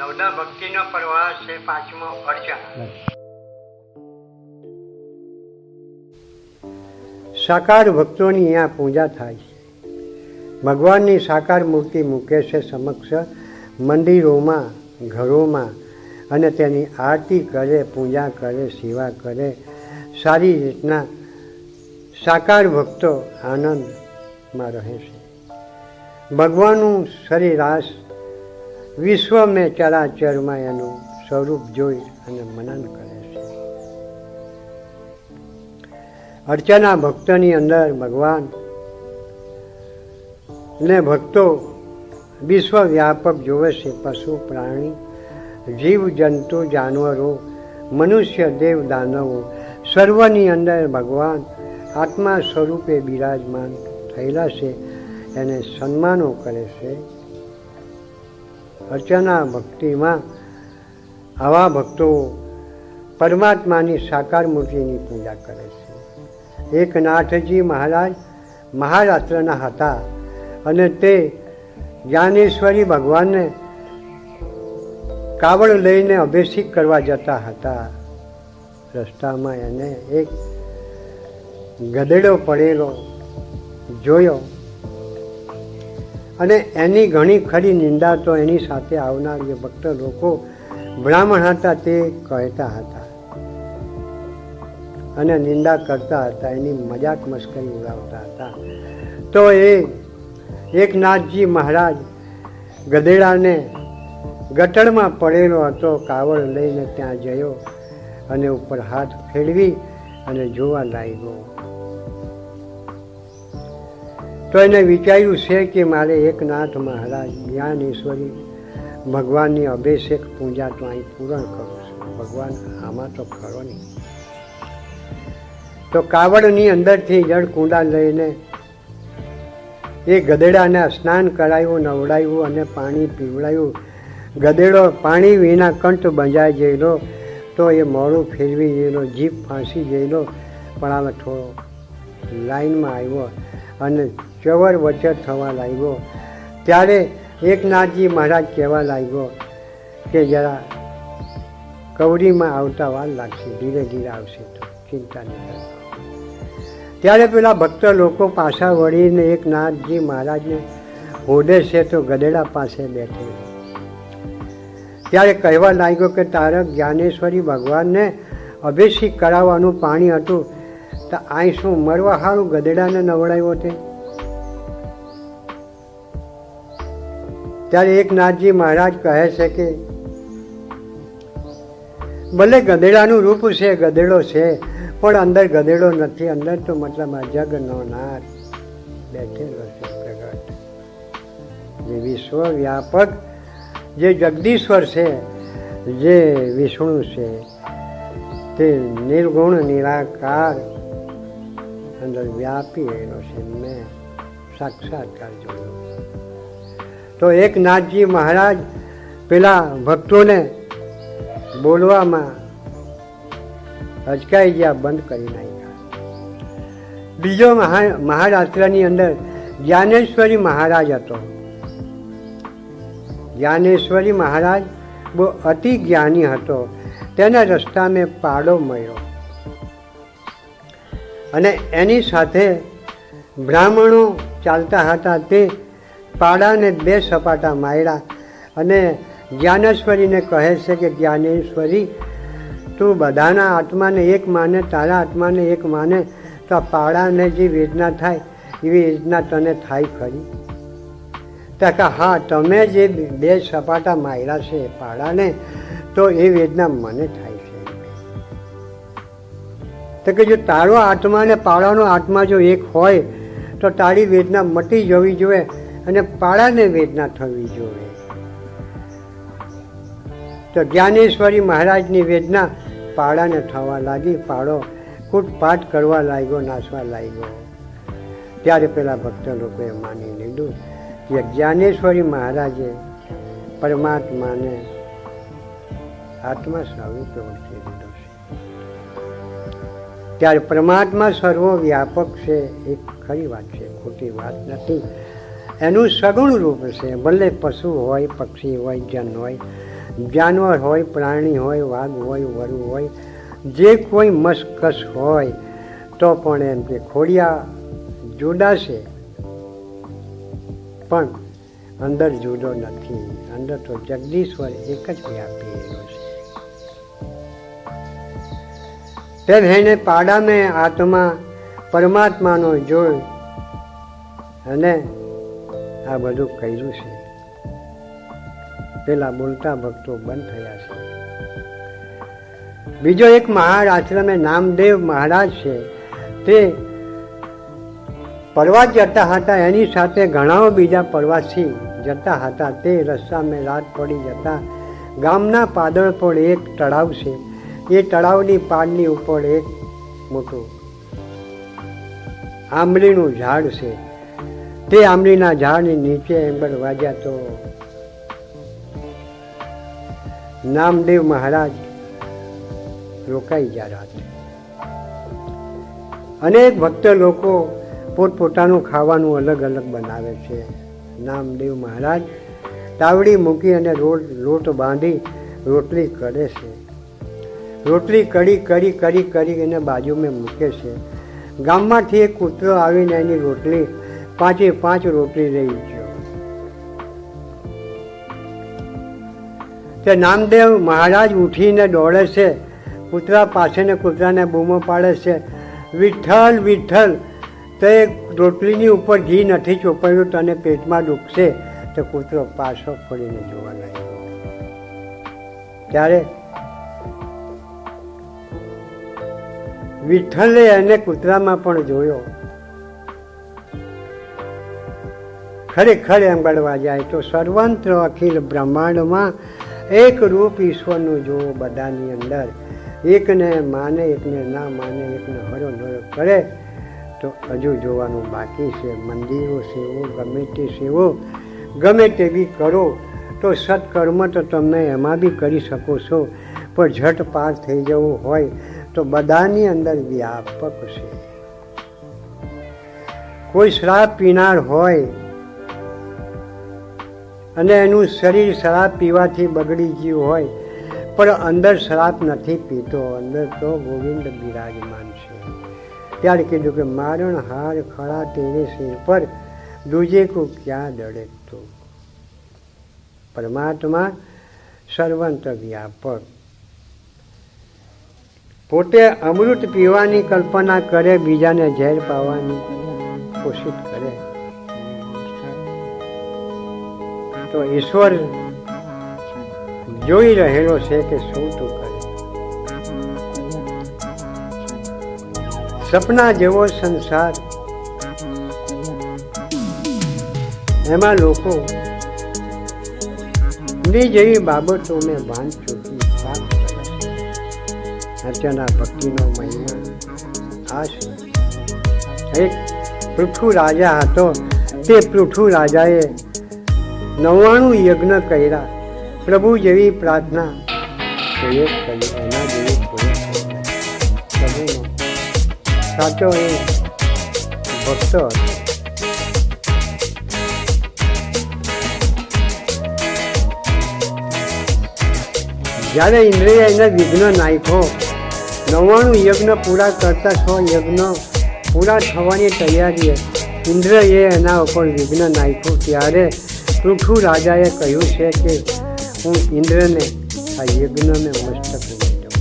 નવદા ભક્તિનો પ્રવાસ છે પાંચમો અર્ચના. સાકાર ભક્તોની અહીંયા પૂજા થાય છે. ભગવાનની સાકાર મૂર્તિ મૂકે છે સમક્ષ મંદિરોમાં, ઘરોમાં, અને તેની આરતી કરે, પૂજા કરે, સેવા કરે. સારી રીતના સાકાર ભક્તો આનંદમાં રહે છે. ભગવાનનું સરેરાશ વિશ્વ મેં ચરાચરમાં એનું સ્વરૂપ જોઈ અને મનન કરે છે. અર્ચના ભક્તોની અંદર ભગવાન ને ભક્તો વિશ્વવ્યાપક જોવે છે. પશુ, પ્રાણી, જીવ, જંતુ, જાનવરો, મનુષ્ય, દેવ, દાનવો સર્વની અંદર ભગવાન આત્મા સ્વરૂપે બિરાજમાન થયેલા છે. એને સન્માનો કરે છે. અર્ચના ભક્તિમાં આવા ભક્તો પરમાત્માની સાકાર મૂર્તિની પૂજા કરે છે. એકનાથજી મહારાજ મહારાત્રના હતા અને તે જ્ઞાનેશ્વરી ભગવાનને કાવડ લઈને અભિષેક કરવા જતા હતા. રસ્તામાં એને એક ગધેડો પડેલો જોયો અને એની ઘણી ખરી નિંદા તો એની સાથે આવનાર જે ભક્ત લોકો બ્રાહ્મણ હતા તે કહેતા હતા અને નિંદા કરતા હતા, એની મજાક મસ્કરી ઉડાવતા હતા. તો એ એકનાથજી મહારાજ ગધેડાને ગટરમાં પડેલો હતો કાવડ લઈને ત્યાં ગયો અને ઉપર હાથ ફેરવી અને જોવા લાગ્યો. તો એને વિચાર્યું છે કે મારે એકનાથ મહારાજ જ્ઞાનેશ્વરી ભગવાનની અભિષેક પૂજા તો અહીં પૂર્ણ કરું છું. ભગવાન આમાં તો ખરો નહીં. તો કાવડની અંદરથી જળ કુંડા લઈને એ ગધેડાને સ્નાન કરાવ્યું, નવડાવ્યું અને પાણી પીવડાવ્યું. ગધેડો પાણી વિના કંઠ બંધાઈ ગયેલો તો એ મોડું ફેરવી ગયેલો, જીભ ફાંસી ગયેલો, પણ આમાં થોડો લાઈનમાં આવ્યો અને ચવર વચ્ચે થવા લાગ્યો. ત્યારે એકનાથજી મહારાજ કહેવા લાગ્યો કે જરા કવડીમાં આવતા વાર લાગશે, ધીરે ધીરે આવશે, તો ચિંતા નહીં કરતા. ત્યારે પેલા ભક્ત લોકો પાછા વળીને એકનાથજી મહારાજને હોદે છે તો ગધેડા પાસે બેઠે. ત્યારે કહેવા લાગ્યો કે તારક જ્ઞાનેશ્વરી ભગવાનને અભિષેક કરાવવાનું પાણી હતું, તો અહીં શું મરવા સારું ગધેડાને નવડાવ્યો તે? ત્યારે એકનાથજી મહારાજ કહે છે કે ભલે ગધેડાનું રૂપ છે, ગધેડો છે, પણ અંદર ગધેડો નથી. અંદર તો મતલબ આ જગનો નાથ બેઠેલો છે પ્રગટ, જે વિશ્વવ્યાપક, જે જગદીશ્વર છે, જે વિષ્ણુ છે, તે નિર્ગુણ નિરાકાર અંદર વ્યાપી રહેલો છે. મેં સાક્ષાત્કાર જોયો. તો એકનાથજી મહારાજ પેલા ભક્તોને બોલવામાં અચકાઈ ગયા, બંધ કરી નાખ્યા. બીજો મહારાત્રની અંદર જ્ઞાનેશ્વરી મહારાજ હતો. જ્ઞાનેશ્વરી મહારાજ બહુ અતિ જ્ઞાની હતો. તેના રસ્તામાં પાડો મળ્યો અને એની સાથે બ્રાહ્મણો ચાલતા હતા. તે પાડાને બે સપાટા માર્યા અને જ્ઞાનેશ્વરીને કહે છે કે જ્ઞાનેશ્વરી, તું બધાના આત્માને એક માને, તારા આત્માને એક માને, તો આ પાડાને જે વેદના થાય એવી વેદના તને થાય ખરી? તો કે હા, તમે જે બે સપાટા માર્યા છે પાડાને, તો એ વેદના મને થાય છે. તો કે જો તારો આત્મા ને પાડાનો આત્મા જો એક હોય તો તારી વેદના મટી જવી જોઈએ અને પાડાને વેદના થવી જોઈએ. તો જ્ઞાનેશ્વરી મહારાજની વેદના પાડાને થવા લાગી. પાડો કૂટપાટ કરવા લાગ્યો, નાસવા લાગ્યો. ત્યારે પેલા ભક્ત લોકોએ માની લીધું કે જ્ઞાનેશ્વરી મહારાજે પરમાત્માને આત્મા સ્વરૂપે ઓળખી લીધો છે. ત્યારે પરમાત્મા સર્વવ્યાપક છે એ ખરી વાત છે, ખોટી વાત નથી. એનું સગુણ રૂપ છે. ભલે પશુ હોય, પક્ષી હોય, જન હોય, જાનવર હોય, પ્રાણી હોય, વાઘ હોય, વરુ હોય, જે કોઈ મસ્કસ હોય તો પણ એમ કે ખોડિયા જુદા છે પણ અંદર જુદો નથી. અંદર તો જગદીશ્વર એક જ વ્યાપી રહ્યો છે. તે એને પાડાને આત્મા પરમાત્માનો જોઈ અને આ બધું કર્યું છે. પેલા બોલતા ભક્તો બંધ થયા છે. બીજો એક મહારાજ આશ્રમે નામદેવ મહારાજ છે, તે પ્રવાસ જતા હતા. એની સાથે ઘણા બીજા પ્રવાસી જતા હતા. તે રસ્તામાં રાત પડી જતા ગામના પાદળ પર એક તળાવ છે. એ તળાવની પાડની ઉપર એક મોટું આંબલીનું ઝાડ છે. તે આંબલીના ઝાડની નીચે એંબર વાગ્યા તો નામદેવ મહારાજ રોકાઈ ગયા રાતે. અનેક ભક્ત લોકો પોતપોતાનું ખાવાનું અલગ અલગ બનાવે છે. નામદેવ મહારાજ તાવડી મૂકી અને લોટ બાંધી રોટલી કરે છે. રોટલી કરી એને બાજુમાં મૂકે છે. ગામમાંથી એક કૂતરો આવીને એની રોટલી 5 રોટલી લઈ ગયો. તે નામદેવ મહારાજ ઉઠીને દોડે છે કૂતરા પાસે ને કૂતરાને બૂમો પાડે છે, વિઠ્ઠલ વિઠ્ઠલ. તે રોટલીની ઉપર ઘી નથી ચોપડ્યું, તને પેટમાં દુખશે. તો કૂતરો પાછો ફરીને જોવા લાગ્યો. ત્યારે વિઠ્ઠલે એને કૂતરામાં પણ જોયો. ખરેખર એમ ગણવા જાય તો સર્વત્ર અખિલ બ્રહ્માંડમાં એક રૂપ ઈશ્વરનું જોવો બધાની અંદર. એકને માને, એકને ના માને, એકને હરો નરો કરે તો હજુ જોવાનું બાકી છે. મંદિરો સેવો, ગમે તે સેવો, ગમે તેવી કરો તો સત્કર્મ તો તમે એમાં બી કરી શકો છો, પણ ઝટ પાર થઈ જવું હોય તો બધાની અંદર વ્યાપક છે. કોઈ શરાબ પીનાર હોય અને એનું શરીર શરાબ પીવાથી બગડી ગયું હોય પણ અંદર શરાબ નથી પીતો, અંદર તો ગોવિંદ બિરાજમાન છે. ત્યારે કીધું કે મારણ હાર ખડા તેરે સિર પર દૂજે કો ક્યાં દડે. તો પરમાત્મા સર્વંત્ર વ્યાપક. પોતે અમૃત પીવાની કલ્પના કરે, બીજાને ઝેર પાવાની કોશિશ કરે તો ઈશ્વર જોઈ રહેલો છે કે શું તું કરે. સપના જેવો સંસાર, એમાં લોકો ની જેવી બાબતો મેં ભાન ચૂકી વાત કરે. અત્યારના ભક્તિનો મહિમા આ છે. એક પૃથુ રાજા હતો. તે પૃથુ રાજાએ 99 યજ્ઞ કર્યા. પ્રભુ જેવી પ્રાર્થના કોઈ કરી, એના જેવી કોઈ પ્રભુનો સાચો એ ભક્ત હતો. જ્યારે ઇન્દ્રએ એને વિઘ્ન નાખ્યો, 99 યજ્ઞ પૂરા કરતા 100 યજ્ઞ પૂરા થવાની તૈયારીએ ઇન્દ્રએ એના ઉપર વિઘ્ન નાખ્યું. ત્યારે પૃથુ રાજાએ કહ્યું છે કે હું ઇન્દ્રને આ યજ્ઞને મસ્તક ઉડી દઉં.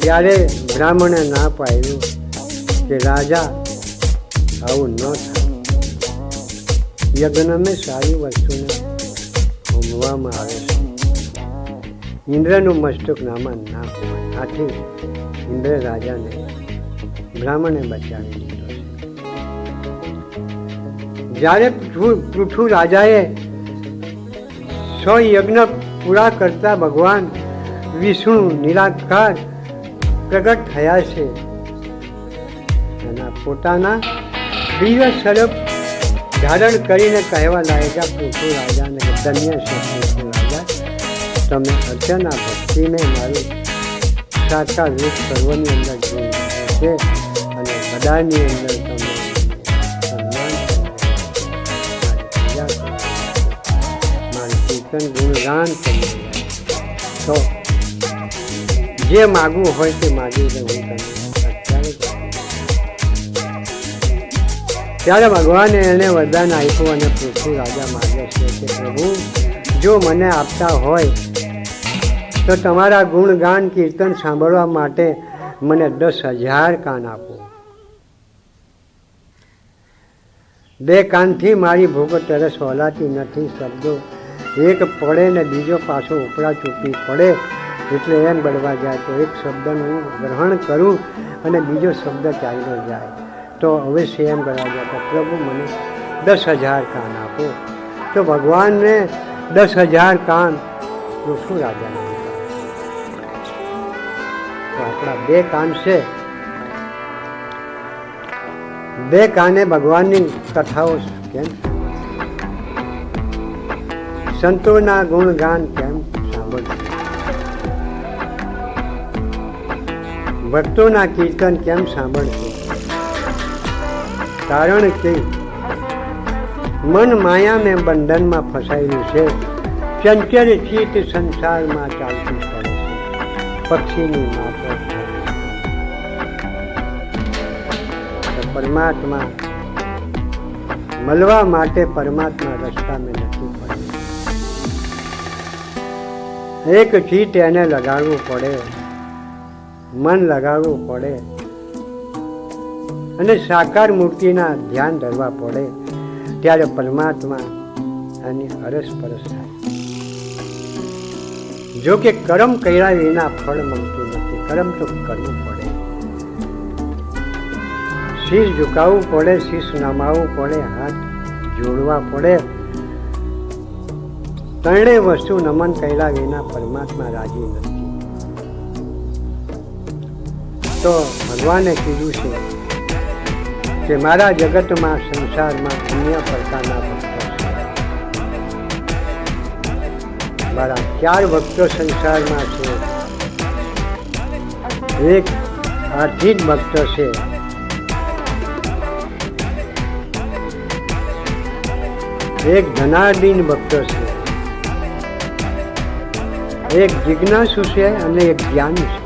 ત્યારે બ્રાહ્મણે ના પાડ્યું કે રાજા આવું ન થાય. યજ્ઞમાં સારી વસ્તુને હોમવામાં આવે છે. ઇન્દ્રનું મસ્તક નામાં ના હોય. આથી ઇન્દ્ર રાજાને બ્રાહ્મણે બચાવી દીધો છે. જ્યારે પૃથુ રાજાએ 100 યજ્ઞ પૂરા કરતા ભગવાન વિષ્ણુ નિરાકાર પ્રગટ થયા છે. એના પોતાના દિવ્ય સ્વરૂપ ધારણ કરીને કહેવા લાગ્યા પૃથુ રાજાને કે ધન્ય છે પૃથુ રાજા, તમે અર્ચના ભક્તિને મારું સાકાર રૂપ સર્વની અંદર જોઈ છે અને બધાની અંદર તમે સન્માન કીર્તન ગુણગાન કરી રહ્યા. તો જે માગવું હોય તે માગી લે. હું તમને અત્યારે ત્યારે ભગવાને એને વરદાન આપ્યું અને પૃથ્વી રાજા માગે છે કે પ્રભુ જો મને આપતા હોય તો તમારા ગુણગાન કીર્તન સાંભળવા માટે મને 10,000 કાન આપો. 2 કાનથી મારી ભૂખ તરસ ઓલાતી નથી. શબ્દો એક પડે ને બીજો પાછો ઉપરા ચૂપી પડે એટલે એમ બળવા જાય તો એક શબ્દનું હું ગ્રહણ કરું અને બીજો શબ્દ ચાલ્યો જાય તો અવશ્ય એમ બળવા જાય તો પ્રભુ મને 10,000 કાન આપો. તો ભગવાનને 10,000 કાન પૃથ્વી રાજાને તો આપણા 2 કાન છે. 2 કાને ભગવાનની કથાઓ કેમ, સંતોના ગુણગાન કેમ સાંભળશે, ભક્તોના કીર્તન કેમ સાંભળશે? કારણ કે મન માયા મેં બંધનમાં ફસાયેલું છે. ચંચળ ચિત્ત સંસારમાં ચાલતું પડે છે. પક્ષીની માફક પરમાત્મા મળવા માટે પરમાત્મા રસ્તા મેં નથી પડે. એક ચિત્ત એને લગાડવું પડે, મન લગાડવું પડે અને સાકાર મૂર્તિના ધ્યાન ધરવા પડે ત્યારે પરમાત્મા આની અરસપરસ થાય. જો કે કર્મ કર્યા વિના ફળ મળતું નથી. કર્મ તો કરવું પડે, શીશ ઝુકાવવું પડે, શીશ નમાવવું પડે, હાથ જોડવા પડે. ત્રણેય વસ્તુ નમન કર્યા વિના પરમાત્મા રાજી નથી. તો ભગવાને કીધું છે કે મારા જગતમાં સંસારમાં અન્ય પ્રકારના ભક્તો છે. મારા 4 ભક્તો સંસારમાં છે. એક આર્થિક ભક્ત છે, એક ધનાધીન ભક્ત છે, એક જિજ્ઞાસુ છે અને એક જ્ઞાની છે.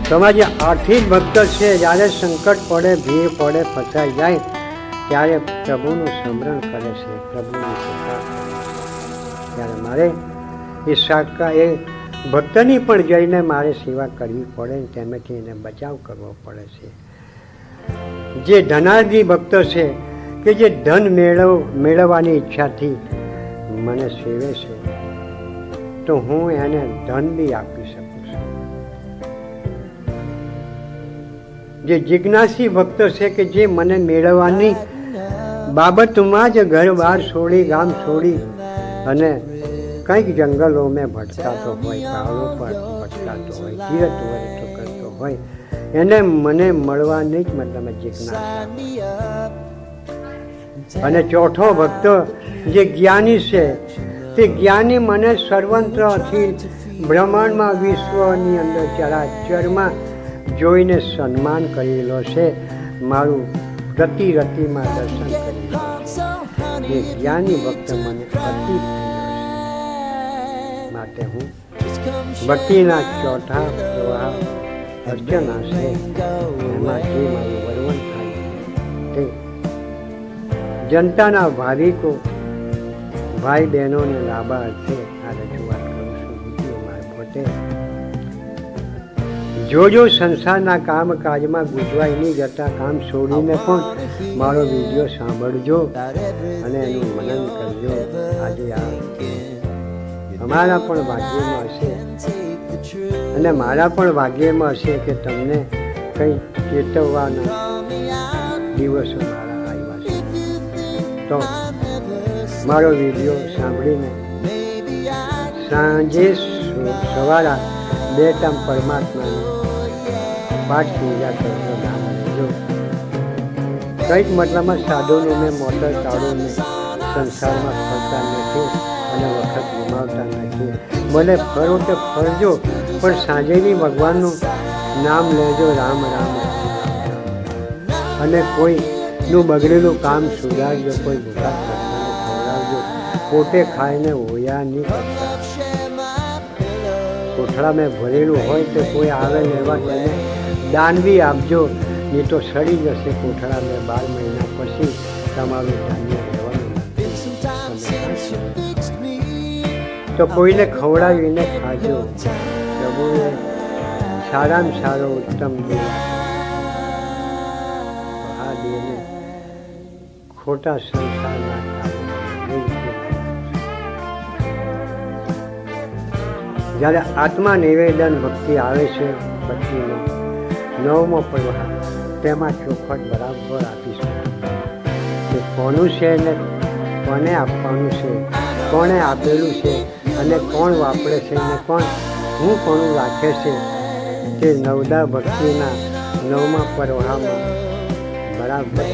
તમારા જે આર્થિક ભક્ત છે જ્યારે સંકટ પડે, ભીડ પડે, ફસાઈ જાય ત્યારે પ્રભુનું સ્મરણ કરે છે, પ્રભુની સેવા. ત્યારે મારે એ એ ભક્તની પણ જઈને મારે સેવા કરવી પડે, તેમાંથી એને બચાવ કરવો પડે છે. જે ધનાર્થી ભક્ત છે કે જે ધન મેળવવાની ઈચ્છાથી મને સેવે છે તો હું એને ધન બી આપી શકું છું. જે જિજ્ઞાસી ભક્ત છે કે જે મને મેળવવાની બાબતમાં જ ઘર બહાર છોડી, ગામ છોડી અને કંઈક જંગલો મેં ભટકાતો હોય, પહાડો પર ભટકાતો હોય, તીરથ વર્તો કરતો હોય, એને મને મળવાની જ મતલબ જિજ્ઞાસા. અને ચોથો ભક્ત જે જ્ઞાની છે તે જ્ઞાની મને સર્વત્રથી બ્રહ્માંડમાં, વિશ્વની અંદર ચરાચરમાં જોઈને સન્માન કરેલો છે, મારું રતિ રતિમાં દર્શન કરેલો છે. એ જ્ઞાની ભક્ત મને અતિ પ્રિય છે. માટે હું ભક્તિના ચોથા પ્રવાહ અર્ચના છે એમાં જે મારું વર્ણન થાય તે જનતાના ભાવિકો ભાઈ બહેનોને લાભાર્થે આ રજૂઆત કરું છું વિડીયો મારફતે. જો સંસારના કામકાજમાં ગુજવાઈ નહીં જતા, કામ છોડીને પણ મારો વિડીયો સાંભળજો અને એનું મનન કરજો. આજે આ અમારા પણ ભાગ્યમાં હશે અને મારા પણ ભાગ્યમાં હશે કે તમને કંઈ ચેતવવાના દિવસો મારા આવ્યા છે. તો મારો વિડીયો સાંભળીને સાંજે સવારા 2 ટાઈમ પરમાત્માની પાઠ પૂજા કરજો, નામ લેજો. કંઈક મતલબમાં સાધુનું મેં મોટર કાઢું મેં સંસારમાં ફરતા નથી અને વખત ગુમાવતા નથી. ભલે ફરો તો ફરજો પણ સાંજેની ભગવાનનું નામ લેજો, રામ રામ. અને કોઈનું બગડેલું કામ સુધારજો, કોઈ ભૂખા આવજો, પોતે ખાઈને હોયા નહીં કરતા. કોથળા મેં ભરેલું હોય તો કોઈ આવે લેવા તેને દાન બી આપજો, નહીં તો સડી જશે કોથળા મેં 12 મહિના પછી તમારું ધાન્ય રહેવાનું નથી. તો કોઈને ખવડાવીને ખાજો. પ્રભુએ સારામાં સારો ઉત્તમ દેવ આ દેવને ખોટા સંસારના જ્યારે આત્મા નિવેદન ભક્તિ આવે છે, ભક્તિનો 9મો પ્રવાહ, તેમાં ચોખવટ બરાબર આપીશું કે કોનું છે ને કોને આપવાનું છે, કોણે આપેલું છે અને કોણ વાપરે છે ને હું કોનું રાખે છે, તે નવદા ભક્તિના 9મા પ્રવાહમાં બરાબર.